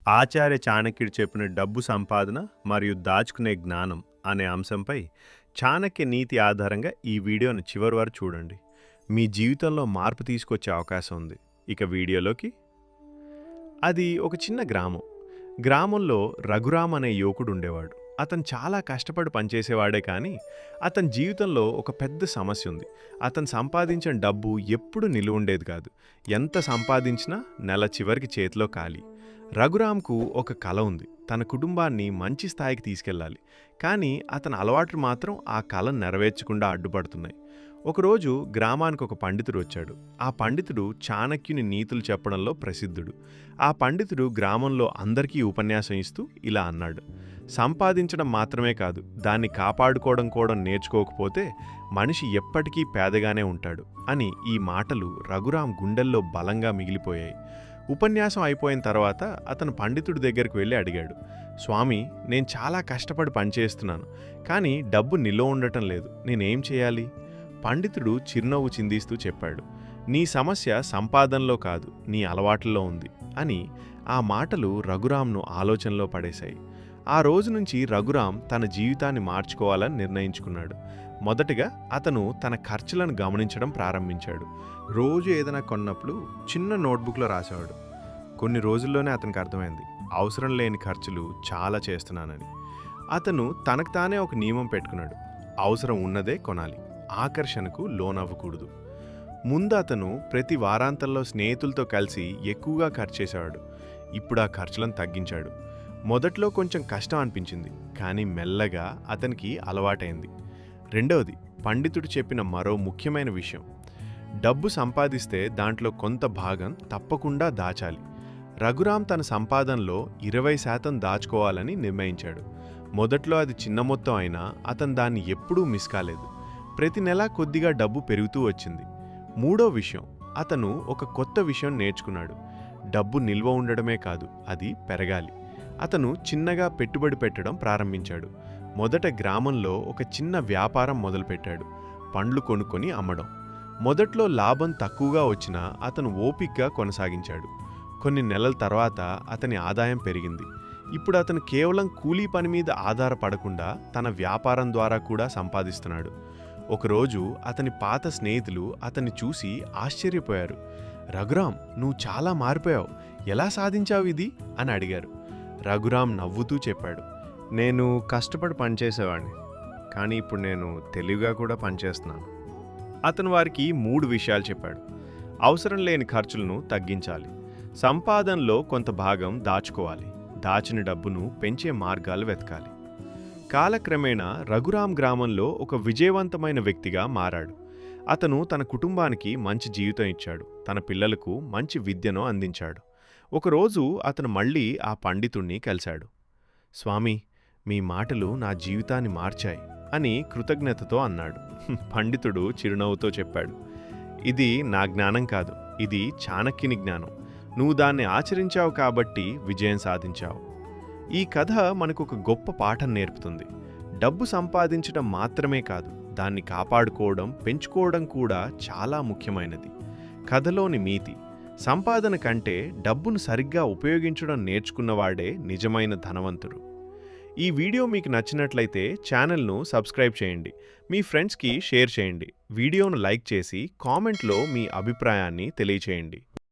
ఆచార్య చాణక్యుడు చెప్పిన డబ్బు సంపాదన మరియు దాచుకునే జ్ఞానం అనే అంశంపై చాణక్య నీతి ఆధారంగా ఈ వీడియోను చివరి వరకు చూడండి. మీ జీవితంలో మార్పు తీసుకొచ్చే అవకాశం ఉంది. ఇక వీడియోలోకి. అది ఒక చిన్న గ్రామం. గ్రామంలో రఘురామ్ అనే యువకుడు ఉండేవాడు. అతను చాలా కష్టపడి పనిచేసేవాడే, కానీ అతని జీవితంలో ఒక పెద్ద సమస్య ఉంది. అతను సంపాదించిన డబ్బు ఎప్పుడూ నిలువ ఉండేది కాదు. ఎంత సంపాదించినా నెల చివరికి చేతిలో ఖాళీ. రఘురామ్కు ఒక కల ఉంది. తన కుటుంబాన్ని మంచి స్థాయికి తీసుకెళ్లాలి. కానీ అతని అలవాట్లు మాత్రం ఆ కలను నెరవేర్చకుండా అడ్డుపడుతున్నాయి. ఒకరోజు గ్రామానికి ఒక పండితుడు వచ్చాడు. ఆ పండితుడు చాణక్యుని నీతులు చెప్పడంలో ప్రసిద్ధుడు. ఆ పండితుడు గ్రామంలో అందరికీ ఉపన్యాసం ఇస్తూ ఇలా అన్నాడు: సంపాదించడం మాత్రమే కాదు, దాన్ని కాపాడుకోవడం కూడా నేర్చుకోకపోతే మనిషి ఎప్పటికీ పేదగానే ఉంటాడు అని. ఈ మాటలు రఘురామ్ గుండెల్లో బలంగా మిగిలిపోయాయి. ఉపన్యాసం అయిపోయిన తర్వాత అతను పండితుడి దగ్గరికి వెళ్ళి అడిగాడు: స్వామి, నేను చాలా కష్టపడి పనిచేస్తున్నాను, కానీ డబ్బు నిల్వ ఉండటం లేదు. నేనేం చేయాలి? పండితుడు చిరునవ్వు చిందిస్తూ చెప్పాడు: నీ సమస్య సంపాదనలో కాదు, నీ అలవాట్లలో ఉంది అని. ఆ మాటలు రఘురామ్ను ఆలోచనలో పడేశాయి. ఆ రోజు నుంచి రఘురామ్ తన జీవితాన్ని మార్చుకోవాలని నిర్ణయించుకున్నాడు. మొదటగా అతను తన ఖర్చులను గమనించడం ప్రారంభించాడు. రోజు ఏదైనా కొన్నప్పుడు చిన్న నోట్బుక్లో రాసేవాడు. కొన్ని రోజుల్లోనే అతనికి అర్థమైంది, అవసరం లేని ఖర్చులు చాలా చేస్తున్నానని. అతను తనకు తానే ఒక నియమం పెట్టుకున్నాడు: అవసరం ఉన్నదే కొనాలి, ఆకర్షణకు లోనవ్వకూడదు. ముందు అతను ప్రతి వారాంతంలో స్నేహితులతో కలిసి ఎక్కువగా ఖర్చు చేసేవాడు. ఇప్పుడు ఆ ఖర్చులను తగ్గించాడు. మొదట్లో కొంచెం కష్టం అనిపించింది, కానీ మెల్లగా అతనికి అలవాటైంది. రెండవది, పండితుడు చెప్పిన మరో ముఖ్యమైన విషయం: డబ్బు సంపాదిస్తే దాంట్లో కొంత భాగం తప్పకుండా దాచాలి. రఘురామ్ తన సంపాదనలో 20% దాచుకోవాలని నిర్ణయించాడు. మొదట్లో అది చిన్న మొత్తం అయినా అతను దాన్ని ఎప్పుడూ మిస్ కాలేదు. ప్రతి నెలా కొద్దిగా డబ్బు పెరుగుతూ వచ్చింది. మూడో విషయం, అతను ఒక కొత్త విషయం నేర్చుకున్నాడు: డబ్బు నిల్వ ఉండడమే కాదు, అది పెరగాలి. అతను చిన్నగా పెట్టుబడి పెట్టడం ప్రారంభించాడు. మొదట గ్రామంలో ఒక చిన్న వ్యాపారం మొదలుపెట్టాడు: పండ్లు కొనుక్కొని అమ్మడం. మొదట్లో లాభం తక్కువగా వచ్చినా అతను ఓపికగా కొనసాగించాడు. కొన్ని నెలల తర్వాత అతని ఆదాయం పెరిగింది. ఇప్పుడు అతను కేవలం కూలీ పని మీద ఆధారపడకుండా తన వ్యాపారం ద్వారా కూడా సంపాదిస్తున్నాడు. ఒకరోజు అతని పాత స్నేహితులు అతన్ని చూసి ఆశ్చర్యపోయారు. రఘురామ్, నువ్వు చాలా మారిపోయావు, ఎలా సాధించావు ఇది అని అడిగారు. రఘురామ్ నవ్వుతూ చెప్పాడు: నేను కష్టపడి పనిచేసేవాడిని, కానీ ఇప్పుడు నేను తెలివిగా కూడా పనిచేస్తున్నాను. అతను వారికి 3 విషయాలు చెప్పాడు. అవసరం లేని ఖర్చులను తగ్గించాలి, సంపాదనలో కొంత భాగం దాచుకోవాలి, దాచిన డబ్బును పెంచే మార్గాలు వెతకాలి. కాలక్రమేణా రఘురామ్ గ్రామంలో ఒక విజయవంతమైన వ్యక్తిగా మారాడు. అతను తన కుటుంబానికి మంచి జీవితం ఇచ్చాడు, తన పిల్లలకు మంచి విద్యను అందించాడు. ఒకరోజు అతను మళ్ళీ ఆ పండితుణ్ణి కలిశాడు. స్వామి, మీ మాటలు నా జీవితాన్ని మార్చాయి అని కృతజ్ఞతతో అన్నాడు. పండితుడు చిరునవ్వుతో చెప్పాడు: ఇది నా జ్ఞానం కాదు, ఇది చాణక్యుని జ్ఞానం. నువ్వు దాన్ని ఆచరించావు కాబట్టి విజయం సాధించావు. ఈ కథ మనకు ఒక గొప్ప పాఠం నేర్పుతుంది. డబ్బు సంపాదించడం మాత్రమే కాదు, దాన్ని కాపాడుకోవడం, పెంచుకోవడం కూడా చాలా ముఖ్యమైనది. కథలోని నీతి: సంపాదన కంటే డబ్బును సరిగ్గా ఉపయోగించడం నేర్చుకున్నవాడే నిజమైన ధనవంతుడు. ఈ వీడియో మీకు నచ్చినట్లయితే ఛానల్ను సబ్స్క్రైబ్ చేయండి, మీ ఫ్రెండ్స్కి షేర్ చేయండి, వీడియోను లైక్ చేసి కామెంట్లో మీ అభిప్రాయాన్ని తెలియచేయండి.